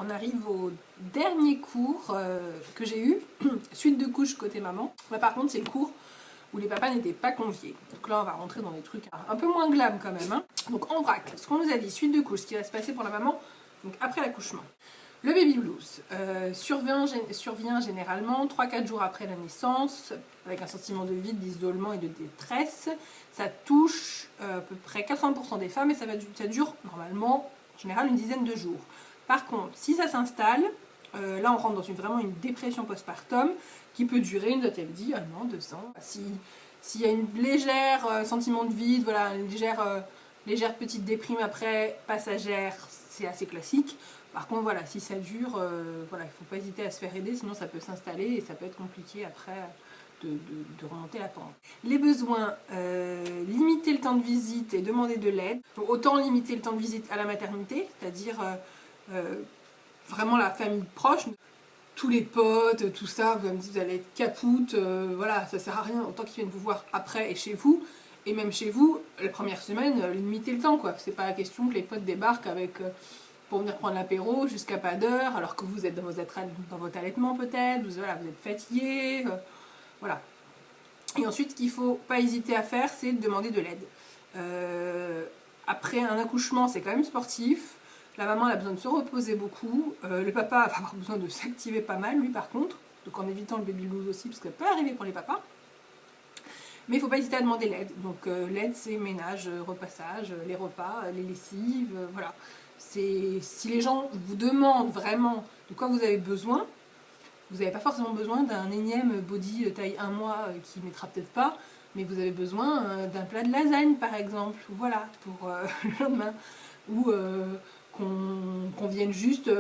On arrive au dernier cours que j'ai eu, suite de couches côté maman. Là par contre c'est le cours où les papas n'étaient pas conviés. Donc là on va rentrer dans des trucs un peu moins glam quand même. Hein. Donc en vrac, ce qu'on nous a dit, suite de couches, ce qui va se passer pour la maman, donc après l'accouchement. Le baby blues survient généralement 3-4 jours après la naissance, avec un sentiment de vide, d'isolement et de détresse. Ça touche à peu près 80% des femmes et ça dure normalement, en général, une dizaine de jours. Par contre, si ça s'installe, là on rentre dans vraiment une dépression postpartum qui peut durer, une a-t-elle dit, 1 an, 2 ans. S'il y a une légère sentiment de vide, voilà, une légère petite déprime après, passagère, c'est assez classique. Par contre, voilà, si ça dure, voilà, il ne faut pas hésiter à se faire aider, sinon ça peut s'installer et ça peut être compliqué après de remonter la pente. Les besoins, limiter le temps de visite et demander de l'aide. Autant limiter le temps de visite à la maternité, c'est-à-dire vraiment la famille proche, tous les potes, tout ça, vous allez être capoute, voilà, ça sert à rien, autant qu'ils viennent vous voir après et chez vous. Et même chez vous, la première semaine, limitez le temps, quoi. C'est pas la question que les potes débarquent avec... pour venir prendre l'apéro jusqu'à pas d'heure, alors que vous êtes dans votre allaitement peut-être, vous êtes fatigué, voilà. Et ensuite, ce qu'il ne faut pas hésiter à faire, c'est de demander de l'aide. Après un accouchement, c'est quand même sportif, la maman a besoin de se reposer beaucoup, le papa va avoir besoin de s'activer pas mal, lui par contre, donc en évitant le baby blues aussi, parce que ça peut arriver pour les papas. Mais il ne faut pas hésiter à demander l'aide. Donc l'aide, c'est ménage, repassage, les repas, les lessives, voilà. Si les gens vous demandent vraiment de quoi vous avez besoin, vous n'avez pas forcément besoin d'un énième body taille 1 mois qui ne mettra peut-être pas, mais vous avez besoin d'un plat de lasagne par exemple, voilà, pour le lendemain. Ou qu'on vienne juste,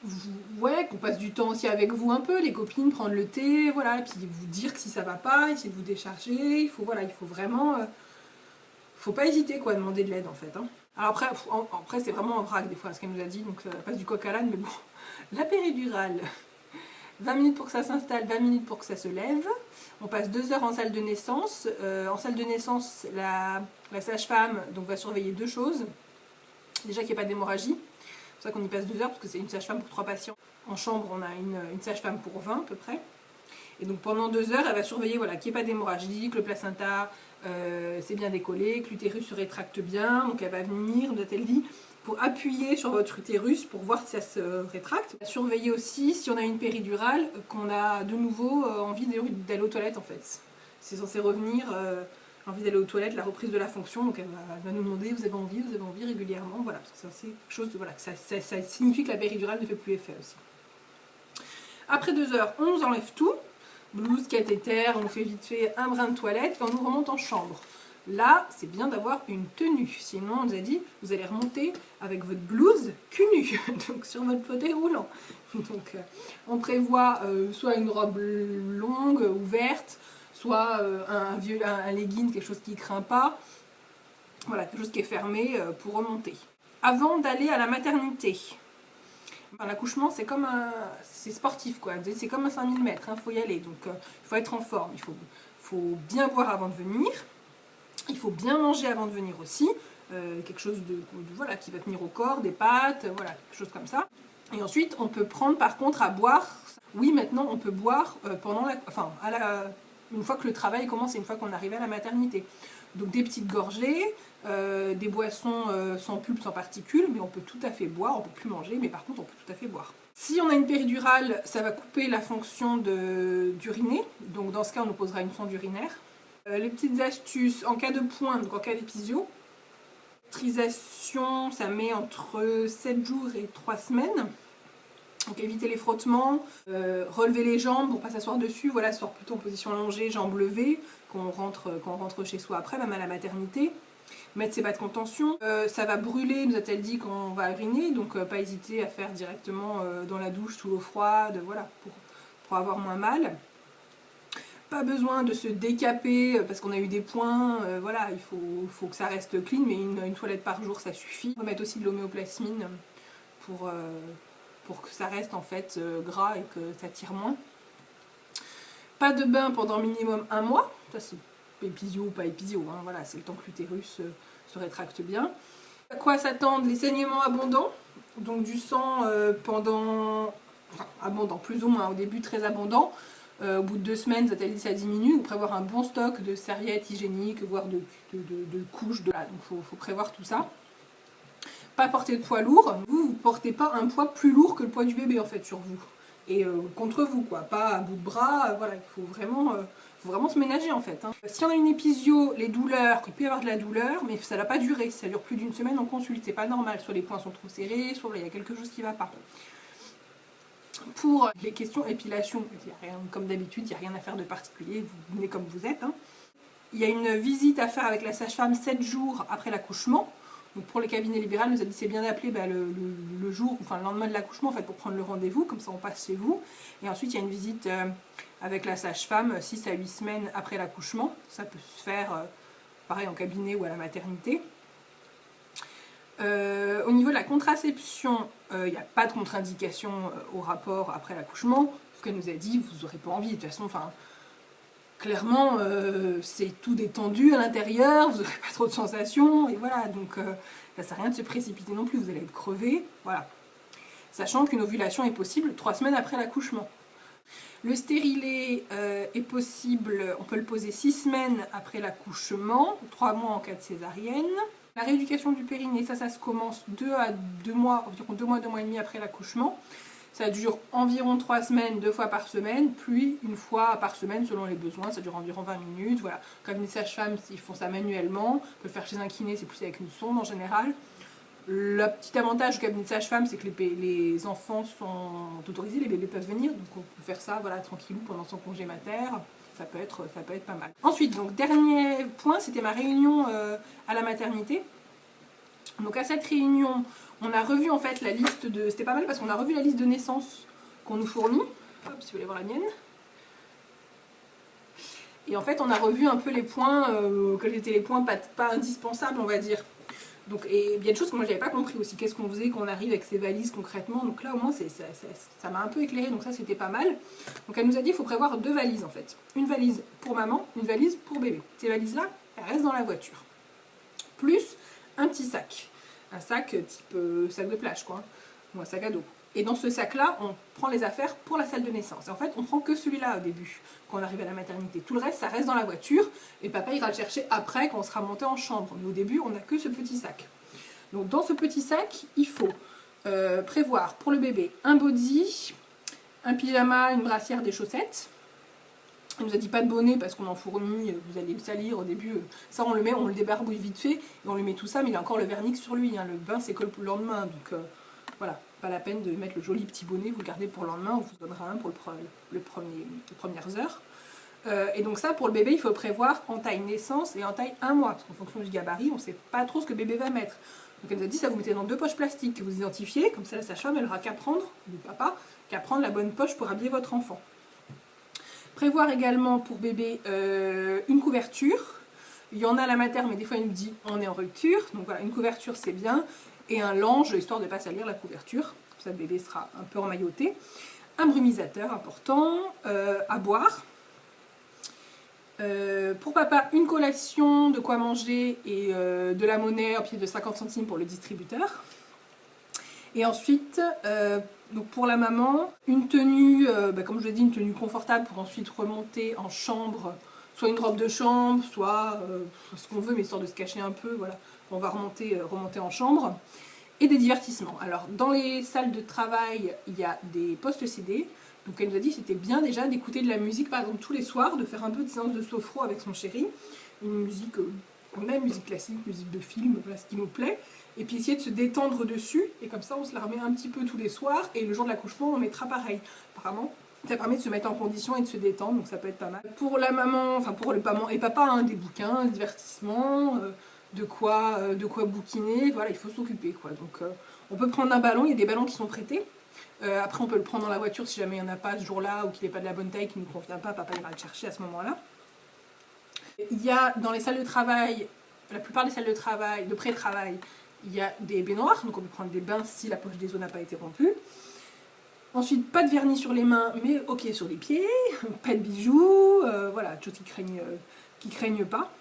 qu'on passe du temps aussi avec vous un peu, les copines, prendre le thé, voilà, et puis vous dire que si ça va pas, essayer de vous décharger, il faut vraiment... faut pas hésiter quoi, à demander de l'aide en fait. Hein. Alors après c'est vraiment en vrac des fois ce qu'elle nous a dit, donc ça passe du coq à l'âne, mais bon. La péridurale, 20 minutes pour que ça s'installe, 20 minutes pour que ça se lève. On passe 2 heures en salle de naissance. En salle de naissance, la sage-femme va surveiller 2 choses. Déjà qu'il n'y ait pas d'hémorragie. C'est pour ça qu'on y passe 2 heures, parce que c'est une sage-femme pour 3 patients. En chambre, on a une sage-femme pour 20 à peu près. Et donc pendant 2 heures, elle va surveiller qu'il n'y ait pas d'hémorragie, que le placenta c'est bien décollé, que l'utérus se rétracte bien. Donc elle va venir, a-t-elle dit, pour appuyer sur votre utérus pour voir si ça se rétracte. Surveiller aussi si on a une péridurale, qu'on a de nouveau envie d'aller aux toilettes en fait. C'est censé revenir, envie d'aller aux toilettes, la reprise de la fonction. Donc elle va nous demander vous avez envie régulièrement. Voilà, parce que c'est quelque chose de, voilà, ça signifie que la péridurale ne fait plus effet aussi. Après 2 heures, on nous enlève tout. Blouse, cathéter, on fait vite fait un brin de toilette, puis on nous remonte en chambre. Là, c'est bien d'avoir une tenue. Sinon, on nous a dit, vous allez remonter avec votre blouse cul nu, donc sur votre fauteuil roulant. Donc, on prévoit soit une robe longue, ouverte, soit un legging, quelque chose qui ne craint pas. Voilà, quelque chose qui est fermé pour remonter. Avant d'aller à la maternité, l'accouchement, c'est sportif, quoi. C'est comme un 5000 mètres, il faut y aller. Donc, il faut être en forme. Il faut bien boire avant de venir. Il faut bien manger avant de venir aussi. Quelque chose voilà, qui va tenir au corps, des pâtes, voilà, quelque chose comme ça. Et ensuite, on peut prendre par contre à boire. Oui, maintenant, on peut boire une fois que le travail commence et une fois qu'on arrive à la maternité. Donc des petites gorgées, des boissons sans pulpe, sans particules, mais on peut tout à fait boire, on peut plus manger, mais par contre on peut tout à fait boire. Si on a une péridurale, ça va couper la fonction d'uriner, donc dans ce cas on nous posera une sonde urinaire. Les petites astuces, en cas de pointe, donc en cas d'épisio, cicatrisation, ça met entre 7 jours et 3 semaines. Donc éviter les frottements, relever les jambes pour ne pas s'asseoir dessus, voilà, s'asseoir plutôt en position allongée, jambes levées, quand on rentre chez soi après, même à la maternité. Mettre ses bas de contention, ça va brûler, nous a-t-elle dit, quand on va uriner, donc pas hésiter à faire directement dans la douche sous l'eau froide, voilà, pour avoir moins mal. Pas besoin de se décaper parce qu'on a eu des points, voilà, il faut que ça reste clean, mais une toilette par jour ça suffit. On va mettre aussi de l'homéoplasmine pour que ça reste en fait gras et que ça tire moins. Pas de bain pendant minimum 1 mois, ça c'est épisio ou pas épisio, hein, voilà, c'est le temps que l'utérus se rétracte bien. À quoi s'attendre? Les saignements abondants, Donc du sang pendant, enfin abondant, plus ou moins, au début très abondant. Au bout de 2 semaines, ça ça diminue. Vous prévoir un bon stock de serviettes hygiéniques, voire de couches. Donc il faut prévoir tout ça. Pas porter de poids lourd. Vous ne portez pas un poids plus lourd que le poids du bébé en fait sur vous. Et contre vous quoi, pas à bout de bras, voilà, il faut vraiment se ménager en fait. Hein. Si on a une épisio, les douleurs, il peut y avoir de la douleur, mais ça ne va pas durer. Si ça dure plus d'1 semaine, on consulte, c'est pas normal. Soit les points sont trop serrés, soit il y a quelque chose qui ne va pas. Pour les questions épilation, comme d'habitude, il n'y a rien à faire de particulier, vous venez comme vous êtes. Hein. Il y a une visite à faire avec la sage-femme 7 jours après l'accouchement. Donc pour les cabinets libéraux, nous a dit c'est bien d'appeler le jour, enfin le lendemain de l'accouchement en fait, pour prendre le rendez-vous, comme ça on passe chez vous. Et ensuite il y a une visite avec la sage-femme 6 à 8 semaines après l'accouchement. Ça peut se faire pareil en cabinet ou à la maternité. Au niveau de la contraception, il n'y a pas de contre-indication au rapport après l'accouchement. Ce qu'elle nous a dit, vous n'aurez pas envie, de toute façon, enfin, clairement, c'est tout détendu à l'intérieur, vous n'aurez pas trop de sensations, et voilà, donc ça sert à rien de se précipiter non plus, vous allez être crevé, voilà. Sachant qu'une ovulation est possible 3 semaines après l'accouchement. Le stérilet est possible, on peut le poser 6 semaines après l'accouchement, 3 mois en cas de césarienne. La rééducation du périnée, ça se commence 2 à 2 mois, environ 2 mois, 2 mois et demi après l'accouchement. Ça dure environ 3 semaines, 2 fois par semaine, puis 1 fois par semaine selon les besoins. Ça dure environ 20 minutes. Voilà. Comme les sages-femmes, ils font ça manuellement. On peut le faire chez un kiné, c'est plus avec une sonde en général. Le petit avantage du cabinet de sage-femme, c'est que les enfants sont autorisés, les bébés peuvent venir. Donc on peut faire ça voilà, tranquillou pendant son congé mater. Ça peut être pas mal. Ensuite, donc dernier point, c'était ma réunion à la maternité. Donc à cette réunion, on a revu en fait la liste de... C'était pas mal parce qu'on a revu la liste de naissance qu'on nous fournit. Hop, si vous voulez voir la mienne. Et en fait, on a revu un peu les points, quels étaient les points pas indispensables, on va dire. Donc, et il y a des choses que moi, je n'avais pas compris aussi. Qu'est-ce qu'on faisait quand on arrive avec ces valises concrètement. Donc là, au moins, ça m'a un peu éclairé. Donc ça, c'était pas mal. Donc elle nous a dit qu'il faut prévoir 2 valises en fait. Une valise pour maman, une valise pour bébé. Ces valises-là, elles restent dans la voiture. Plus un petit sac. Un sac type sac de plage, quoi. Ou un sac à dos. Et dans ce sac-là, on prend les affaires pour la salle de naissance. Et en fait, on prend que celui-là au début, quand on arrive à la maternité. Tout le reste, ça reste dans la voiture. Et papa ira le chercher après, quand on sera monté en chambre. Mais au début, on n'a que ce petit sac. Donc dans ce petit sac, il faut prévoir pour le bébé un body, un pyjama, une brassière, des chaussettes. Il nous a dit pas de bonnet parce qu'on en fournit, vous allez le salir au début. Ça on le met, on le débarbouille vite fait et on lui met tout ça, mais il a encore le vernix sur lui. Hein. Le bain s'écolle pour le lendemain, donc voilà, pas la peine de mettre le joli petit bonnet, vous le gardez pour le lendemain, on vous donnera un pour les premières heures. Et donc ça pour le bébé il faut prévoir en taille naissance et en taille 1 mois, parce qu'en fonction du gabarit on ne sait pas trop ce que bébé va mettre. Donc elle nous a dit ça vous mettez dans 2 poches plastiques que vous identifiez, comme ça la sage-femme elle aura qu'à prendre, le papa, qu'à prendre la bonne poche pour habiller votre enfant. Prévoir également pour bébé une couverture. Il y en a à la mater, mais des fois il nous dit on est en rupture. Donc voilà, une couverture c'est bien. Et un linge, histoire de ne pas salir la couverture. Comme ça le bébé sera un peu emmailloté. Un brumisateur important. À boire. Pour papa, une collation, de quoi manger et de la monnaie en pied de 50 centimes pour le distributeur. Et ensuite, donc pour la maman, une tenue, comme je l'ai dit, une tenue confortable pour ensuite remonter en chambre, soit une robe de chambre, soit ce qu'on veut, mais histoire de se cacher un peu, voilà, on va remonter en chambre. Et des divertissements. Alors, dans les salles de travail, il y a des postes CD. Donc elle nous a dit que c'était bien déjà d'écouter de la musique, par exemple, tous les soirs, de faire un peu de séance de sophro avec son chéri. Une musique qu'on aime, musique classique, musique de film, voilà ce qui nous plaît. Et puis essayer de se détendre dessus, et comme ça on se la remet un petit peu tous les soirs, et le jour de l'accouchement on mettra pareil. Apparemment, ça permet de se mettre en condition et de se détendre, donc ça peut être pas mal. Pour la maman, enfin pour le maman et papa, hein, des bouquins, des divertissements, de quoi bouquiner, voilà, il faut s'occuper quoi. Donc on peut prendre un ballon, il y a des ballons qui sont prêtés. Après on peut le prendre dans la voiture si jamais il n'y en a pas ce jour-là, ou qu'il n'est pas de la bonne taille, qu'il ne nous convient pas, papa ira le chercher à ce moment-là. Il y a dans les salles de travail, la plupart des salles de travail, de pré-travail, il y a des baignoires, donc on peut prendre des bains si la poche des os n'a pas été rompue. Ensuite, pas de vernis sur les mains, mais ok sur les pieds, pas de bijoux, voilà, choses qui craignent pas.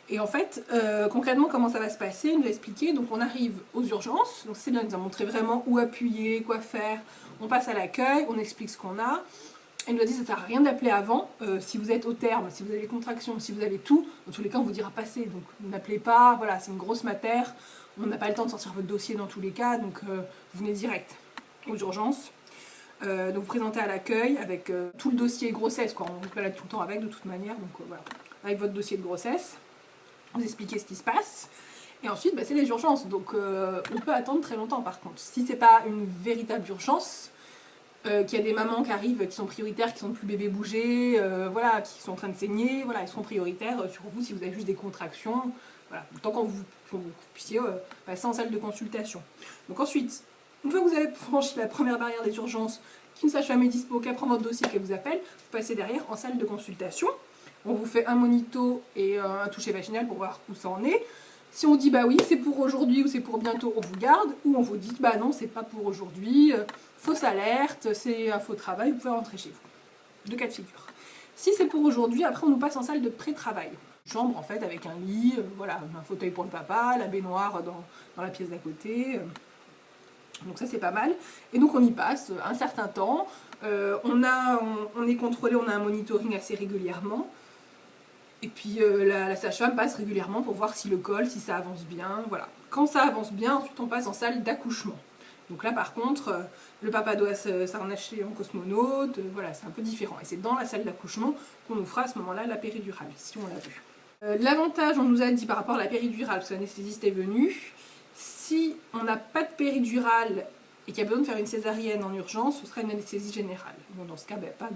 Et en fait, concrètement, comment ça va se passer, il nous a expliqué. Donc on arrive aux urgences, donc c'est bien, il nous a montré vraiment où appuyer, quoi faire. On passe à l'accueil, on explique ce qu'on a. Elle nous a dit que ça ne sert à rien d'appeler avant, si vous êtes au terme, si vous avez les contractions, si vous avez tout, dans tous les cas on vous dira passer, donc n'appelez pas, voilà, c'est une grosse matière, on n'a pas le temps de sortir votre dossier dans tous les cas, donc vous venez direct aux urgences. Donc vous présentez à l'accueil avec tout le dossier grossesse, quoi. On vous balade tout le temps avec de toute manière, donc voilà, avec votre dossier de grossesse, vous expliquez ce qui se passe. Et ensuite, bah, c'est les urgences, donc on peut attendre très longtemps par contre. Si c'est pas une véritable urgence, qu'il y a des mamans qui arrivent, qui sont prioritaires, qui sont plus bébé bougé, voilà, qui sont en train de saigner, voilà, ils seront prioritaires sur vous si vous avez juste des contractions, voilà, tant qu'on vous puissiez passer en salle de consultation. Donc ensuite, une fois que vous avez franchi la première barrière des urgences, qu'une sage-femme est dispo, qu'elle prend votre dossier, qu'elle vous appelle, vous passez derrière en salle de consultation. On vous fait un monito et un toucher vaginal pour voir où ça en est. Si on dit bah oui, c'est pour aujourd'hui ou c'est pour bientôt, on vous garde, ou on vous dit bah non, c'est pas pour aujourd'hui, fausse alerte, c'est un faux travail, vous pouvez rentrer chez vous. Deux cas de figure. Si c'est pour aujourd'hui, après on nous passe en salle de pré-travail. Chambre en fait avec un lit, voilà, un fauteuil pour le papa, la baignoire dans la pièce d'à côté. Donc ça c'est pas mal. Et donc on y passe un certain temps. On est contrôlé, on a un monitoring assez régulièrement. Et puis la sage-femme passe régulièrement pour voir si le col, si ça avance bien, voilà. Quand ça avance bien, ensuite on passe en salle d'accouchement. Donc là par contre, le papa doit s'arnacher en cosmonaute, voilà, c'est un peu différent. Et c'est dans la salle d'accouchement qu'on nous fera à ce moment-là la péridurale, si on l'a vu. L'avantage, on nous a dit par rapport à la péridurale, parce que l'anesthésiste est venu, si on n'a pas de péridurale et qu'il y a besoin de faire une césarienne en urgence, ce sera une anesthésie générale. Bon, dans ce cas, ben, pas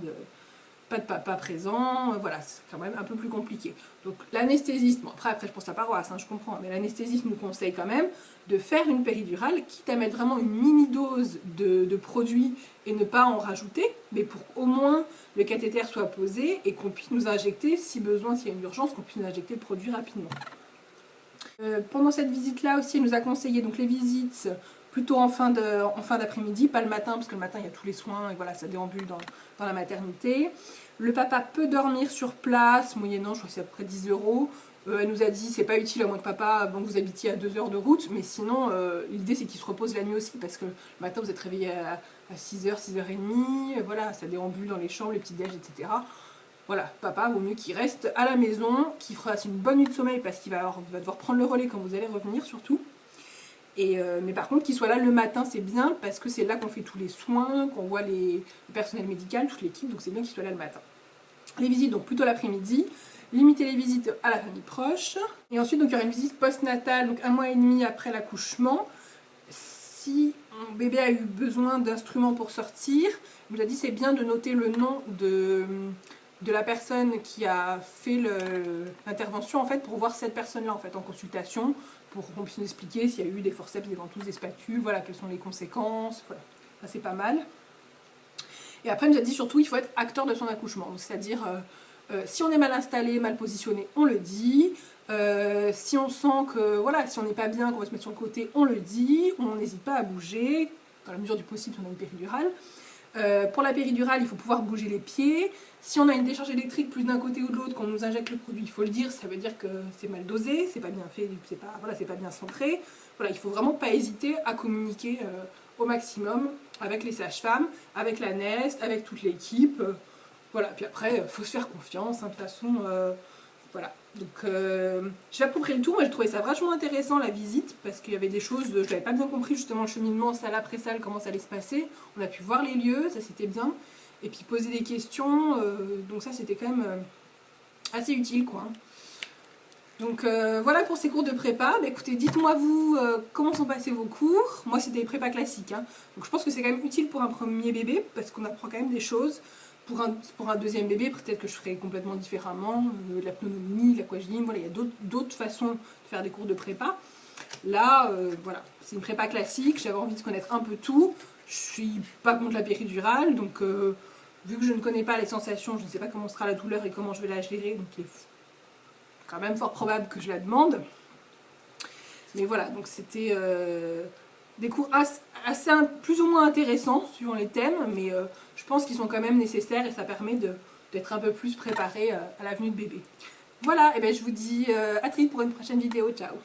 de papa présent, voilà, c'est quand même un peu plus compliqué. Donc l'anesthésiste, bon après je pense à paroisse, hein, je comprends, mais l'anesthésiste nous conseille quand même de faire une péridurale, quitte à mettre vraiment une mini-dose de produit et ne pas en rajouter, mais pour au moins le cathéter soit posé et qu'on puisse nous injecter, si besoin, s'il y a une urgence, qu'on puisse nous injecter le produit rapidement. Pendant cette visite-là aussi, elle nous a conseillé donc les visites plutôt en fin d'après-midi, pas le matin, parce que le matin il y a tous les soins, et voilà, ça déambule dans la maternité. Le papa peut dormir sur place, moyennant, je crois que c'est à peu près 10 €. Elle nous a dit, c'est pas utile à moins que papa, bon, vous habitiez à 2 heures de route, mais sinon, l'idée c'est qu'il se repose la nuit aussi, parce que le matin vous êtes réveillé à 6h, 6h30, voilà, ça déambule dans les chambres, les petits déj, etc. Voilà, papa, vaut mieux qu'il reste à la maison, qu'il fera une bonne nuit de sommeil, parce qu'il va devoir prendre le relais quand vous allez revenir, surtout. Mais par contre, qu'il soit là le matin, c'est bien, parce que c'est là qu'on fait tous les soins, qu'on voit le personnel médical, toute l'équipe, donc c'est bien qu'il soit là le matin. Les visites, donc plutôt l'après-midi. Limiter les visites à la famille proche. Et ensuite, donc, il y aura une visite postnatale, donc 1 mois et demi après l'accouchement. Si mon bébé a eu besoin d'instruments pour sortir, il nous a dit c'est bien de noter le nom de la personne qui a fait l'intervention, en fait, pour voir cette personne-là, en fait, en consultation, pour qu'on puisse nous expliquer s'il y a eu des forceps, des ventouses, des spatules, voilà, quelles sont les conséquences, voilà. Ça c'est pas mal. Et après, il nous a dit surtout, il faut être acteur de son accouchement, c'est-à-dire, si on est mal installé, mal positionné, on le dit. Si on sent que, voilà, si on n'est pas bien, qu'on va se mettre sur le côté, on le dit. On n'hésite pas à bouger, dans la mesure du possible si on a une péridurale. Pour la péridurale, il faut pouvoir bouger les pieds. Si on a une décharge électrique plus d'un côté ou de l'autre, qu'on nous injecte le produit, il faut le dire, ça veut dire que c'est mal dosé, c'est pas bien fait, c'est pas bien centré. Voilà, il faut vraiment pas hésiter à communiquer au maximum avec les sages-femmes, avec la NEST, avec toute l'équipe. Voilà, puis après, il faut se faire confiance, hein, de toute façon, voilà. Donc, j'ai à peu près le tour. Moi, j'ai trouvé ça vachement intéressant, la visite, parce qu'il y avait des choses, je n'avais pas bien compris justement le cheminement, salle après salle, comment ça allait se passer. On a pu voir les lieux, ça c'était bien, et puis poser des questions, donc ça c'était quand même assez utile, quoi. Donc voilà pour ces cours de prépa. Bah, écoutez, dites-moi vous comment sont passés vos cours. Moi c'était des prépas classiques, hein. Donc je pense que c'est quand même utile pour un premier bébé, parce qu'on apprend quand même des choses. Pour un deuxième bébé, peut-être que je ferai complètement différemment, de la pneumonie, de l'aquagym, voilà, il y a d'autres façons de faire des cours de prépa. Là, voilà, c'est une prépa classique, j'avais envie de connaître un peu tout. Je suis pas contre la péridurale, donc vu que je ne connais pas les sensations, je ne sais pas comment sera la douleur et comment je vais la gérer, donc il est quand même fort probable que je la demande. Mais voilà, donc c'était des cours assez plus ou moins intéressants, suivant les thèmes, mais je pense qu'ils sont quand même nécessaires et ça permet d'être un peu plus préparé à la venue de bébé. Voilà, et ben je vous dis à très vite pour une prochaine vidéo. Ciao.